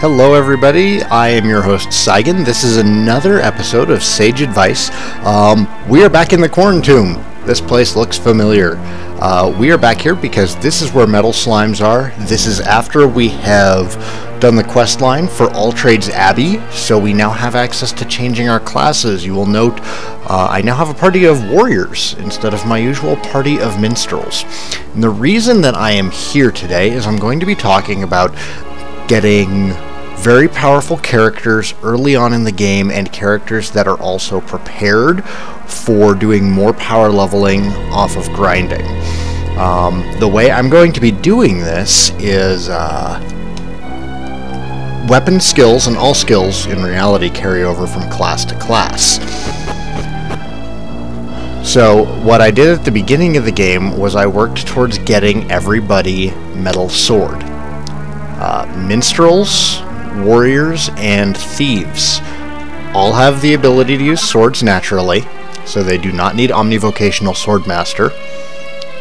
Hello everybody, I am your host Saigan. This is another episode of Sage Advice. We are back in the Corn Tomb. This place looks familiar. We are back here because this is where metal slimes are. This is after we have done the quest line for All Trades Abbey, so we now have access to changing our classes. You will note I now have a party of warriors instead of my usual party of minstrels. And the reason that I am here today is I'm going to be talking about getting very powerful characters early on in the game and characters that are also prepared for doing more power leveling off of grinding. The way I'm going to be doing this is weapon skills, and all skills in reality carry over from class to class. So what I did at the beginning of the game was I worked towards getting everybody metal sword. Minstrels, warriors, and thieves all have the ability to use swords naturally, so they do not need Omnivocational Swordmaster.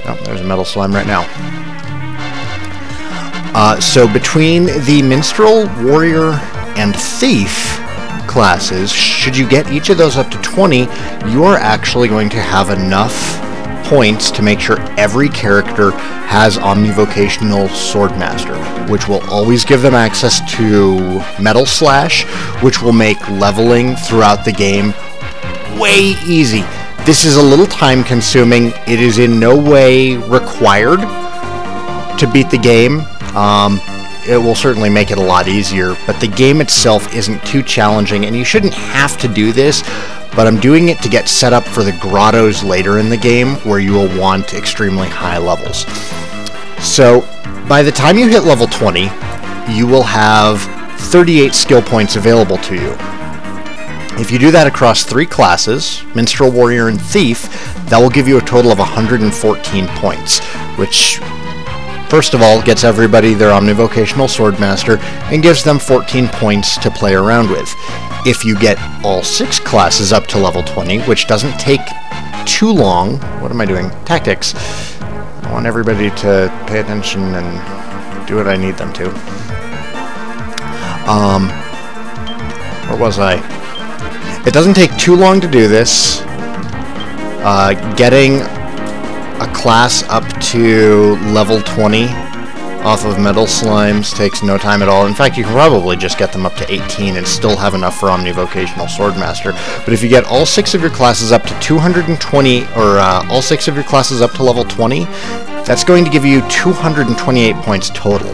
Oh, there's a metal slime right now. So between the minstrel, warrior, and thief classes, should you get each of those up to 20, you're actually going to have enough points to make sure every character has Omnivocational Swordmaster, which will always give them access to Metal Slash, which will make leveling throughout the game way easy. This is a little time consuming. It is in no way required to beat the game. It will certainly make it a lot easier, but the game itself isn't too challenging, and you shouldn't have to do this, but I'm doing it to get set up for the grottos later in the game, where you will want extremely high levels. So, by the time you hit level 20, you will have 38 skill points available to you. If you do that across 3 classes, Minstrel, Warrior, and Thief, that will give you a total of 114 points, which, first of all, gets everybody their Omnivocational Swordmaster and gives them 14 points to play around with. If you get all 6 classes up to level 20, which doesn't take too long... What am I doing? Tactics. I want everybody to pay attention and do what I need them to. Where was I? It doesn't take too long to do this. Getting a class up to level 20 off of metal slimes takes no time at all. In fact, you can probably just get them up to 18 and still have enough for Omnivocational Swordmaster. But if you get all 6 of your classes up to 220, or all 6 of your classes up to level 20, that's going to give you 228 points total.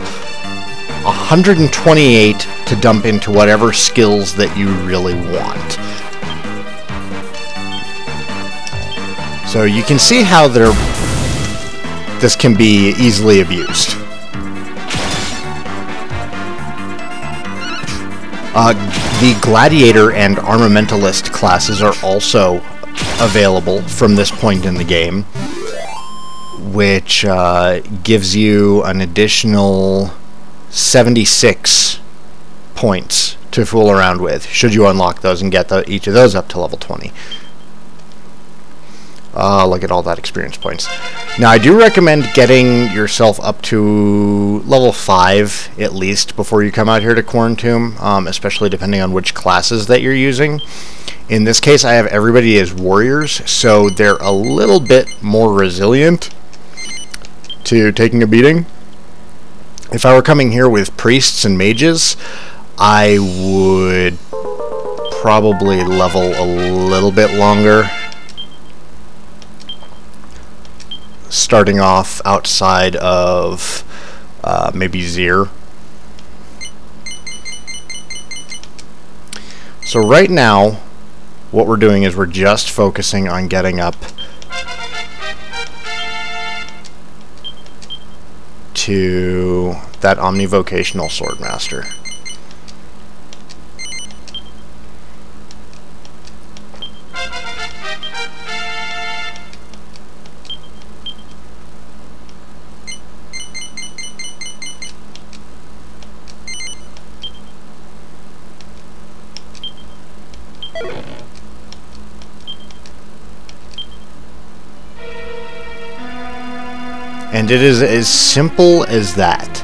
128 to dump into whatever skills that you really want. So you can see how this can be easily abused. The Gladiator and Armamentalist classes are also available from this point in the game, which gives you an additional 76 points to fool around with, should you unlock those and get each of those up to level 20. Look at all that experience points. Now, I do recommend getting yourself up to level 5, at least, before you come out here to Corn Tomb, especially depending on which classes that you're using. In this case, I have everybody as warriors, so they're a little bit more resilient to taking a beating. If I were coming here with priests and mages, I would probably level a little bit longer, starting off outside of maybe Zir. So right now, what we're doing is we're just focusing on getting up to that Omnivocational Swordmaster. And it is as simple as that.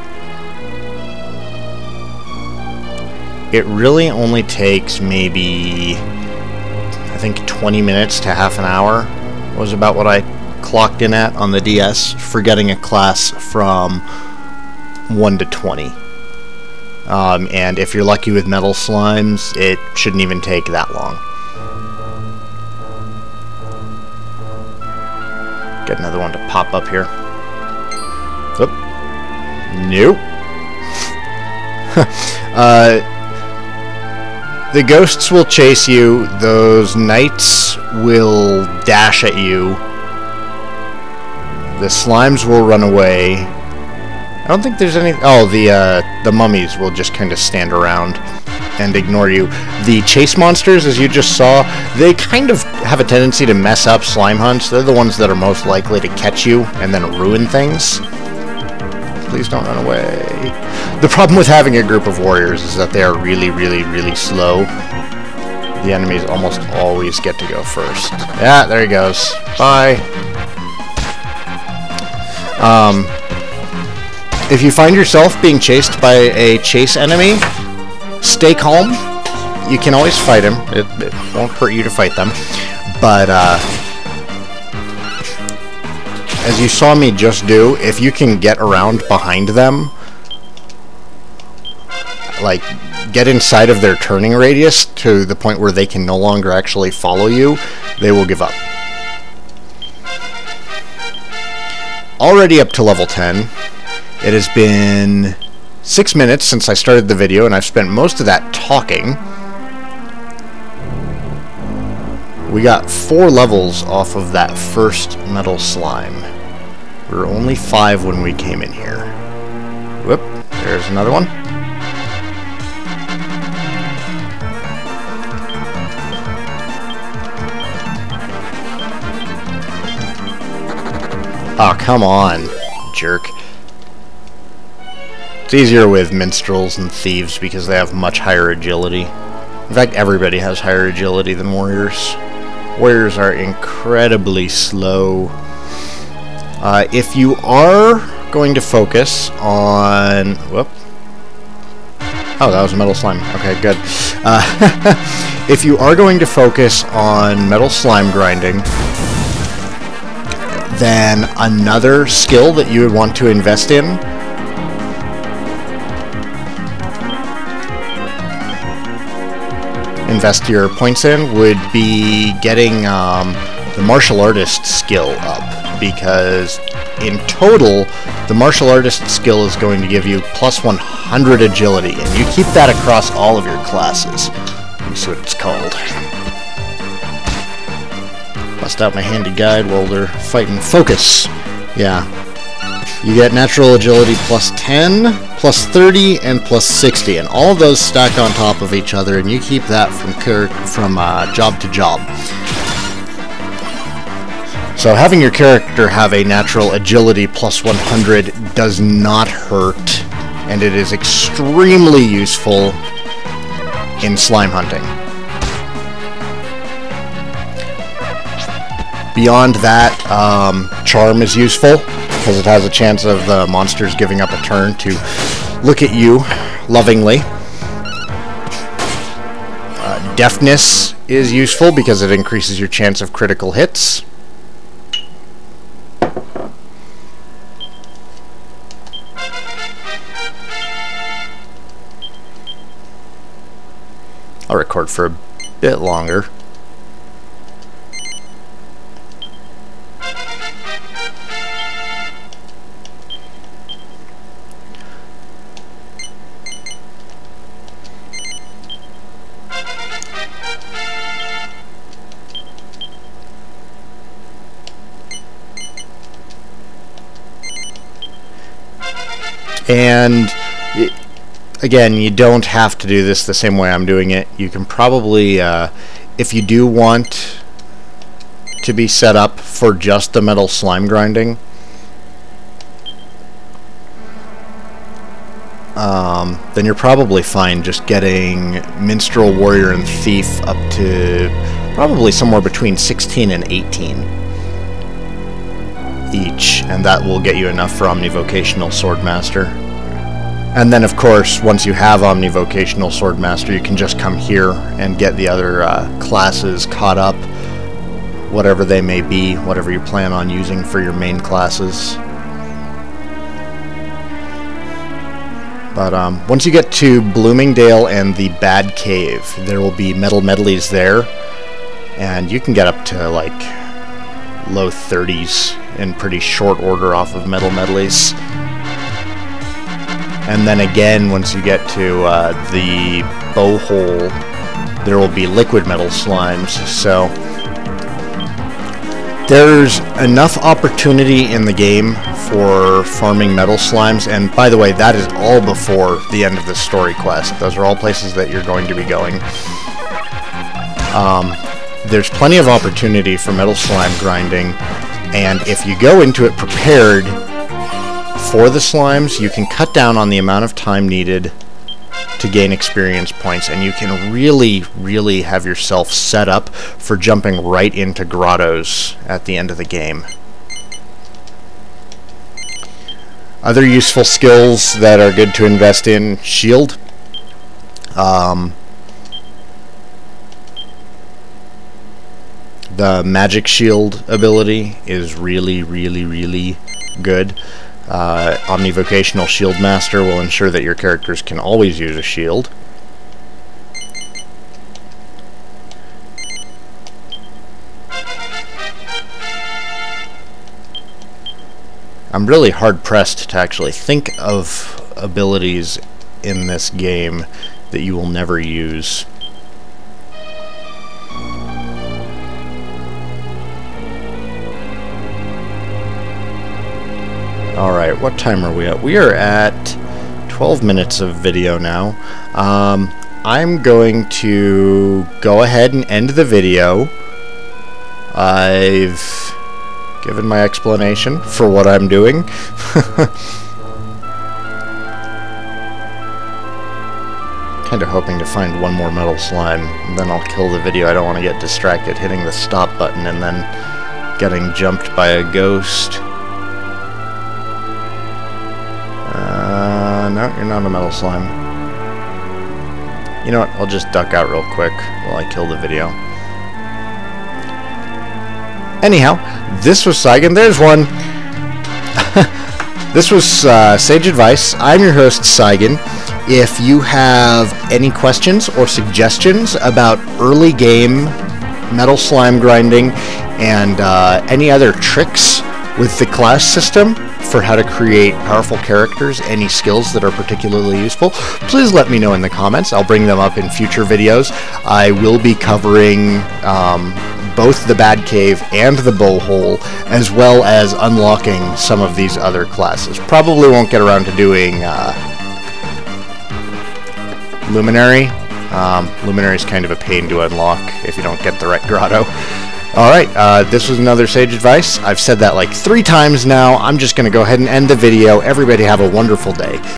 it really only takes maybe, I think 20 minutes to half an hour was about what I clocked in at on the DS for getting a class from 1 to 20. And if you're lucky with metal slimes, it shouldn't even take that long. Get another one to pop up here. Oop. Nope. The ghosts will chase you. Those knights will dash at you. The slimes will run away. I don't think there's any... Oh, the mummies will just kind of stand around and ignore you. The chase monsters, as you just saw, they kind of have a tendency to mess up slime hunts. They're the ones that are most likely to catch you and then ruin things. Please don't run away. The problem with having a group of warriors is that they are really, really, really slow. The enemies almost always get to go first. Yeah, there he goes. Bye. If you find yourself being chased by a chase enemy, stay calm. You can always fight him. It won't hurt you to fight them. But, as you saw me just do, if you can get around behind them, like, get inside of their turning radius to the point where they can no longer actually follow you, they will give up. Already up to level 10. It has been 6 minutes since I started the video, and I've spent most of that talking. We got 4 levels off of that first metal slime. We were only 5 when we came in here. Whoop, there's another one. Oh, come on, jerk. It's easier with minstrels and thieves because they have much higher agility. In fact, everybody has higher agility than warriors. Warriors are incredibly slow. If you are going to focus on... Whoop. Oh, that was a metal slime. Okay, good. If you are going to focus on metal slime grinding, then another skill that you would want to invest in invest your points in would be getting the martial artist skill up, because in total the martial artist skill is going to give you plus 100 agility, and you keep that across all of your classes. Let me see what it's called. Bust out my handy guide while they're fighting. Focus. Yeah. You get natural agility plus 10, plus 30, and plus 60, and all of those stack on top of each other, and you keep that from job to job. So having your character have a natural agility plus 100 does not hurt, and it is extremely useful in slime hunting. Beyond that, Charm is useful, because it has a chance of the monsters giving up a turn to look at you lovingly. Deafness is useful because it increases your chance of critical hits. I'll record for a bit longer. And again, you don't have to do this the same way I'm doing it. You can probably, if you do want to be set up for just the metal slime grinding, then you're probably fine just getting Minstrel, Warrior, and Thief up to probably somewhere between 16 and 18 each, and that will get you enough for Omnivocational Swordmaster. And then, of course, once you have Omnivocational Swordmaster, you can just come here and get the other classes caught up, whatever they may be, whatever you plan on using for your main classes. But once you get to Bloomingdale and the Bad Cave, there will be metal medleys there, and you can get up to like low 30s in pretty short order off of metal medleys. And then again, once you get to the bow hole, there will be liquid metal slimes. So there's enough opportunity in the game for farming metal slimes, and by the way, that is all before the end of the story quest. Those are all places that you're going to be going. There's plenty of opportunity for metal slime grinding, and if you go into it prepared for the slimes, you can cut down on the amount of time needed to gain experience points, and you can really have yourself set up for jumping right into grottos at the end of the game. Other useful skills that are good to invest in: shield. The magic shield ability is really good. Omnivocational Shield Master will ensure that your characters can always use a shield. I'm really hard-pressed to actually think of abilities in this game that you will never use. Alright, what time are we at? We are at 12 minutes of video now. I'm going to go ahead and end the video. I've given my explanation for what I'm doing. Kinda hoping to find one more metal slime, and then I'll kill the video. I don't want to get distracted hitting the stop button and then getting jumped by a ghost. No, you're not a metal slime. You know what, I'll just duck out real quick while I kill the video. Anyhow, this was Saigan. There's one! This was Sage Advice. I'm your host, Saigan. If you have any questions or suggestions about early game metal slime grinding and any other tricks with the class system for how to create powerful characters, any skills that are particularly useful, please let me know in the comments. I'll bring them up in future videos. I will be covering both the Bad Cave and the Bow Hole, as well as unlocking some of these other classes. Probably won't get around to doing Luminary. Luminary's kind of a pain to unlock if you don't get the right grotto. Alright, this was another Sage Advice. I've said that like 3 times now. I'm just going to go ahead and end the video. Everybody have a wonderful day.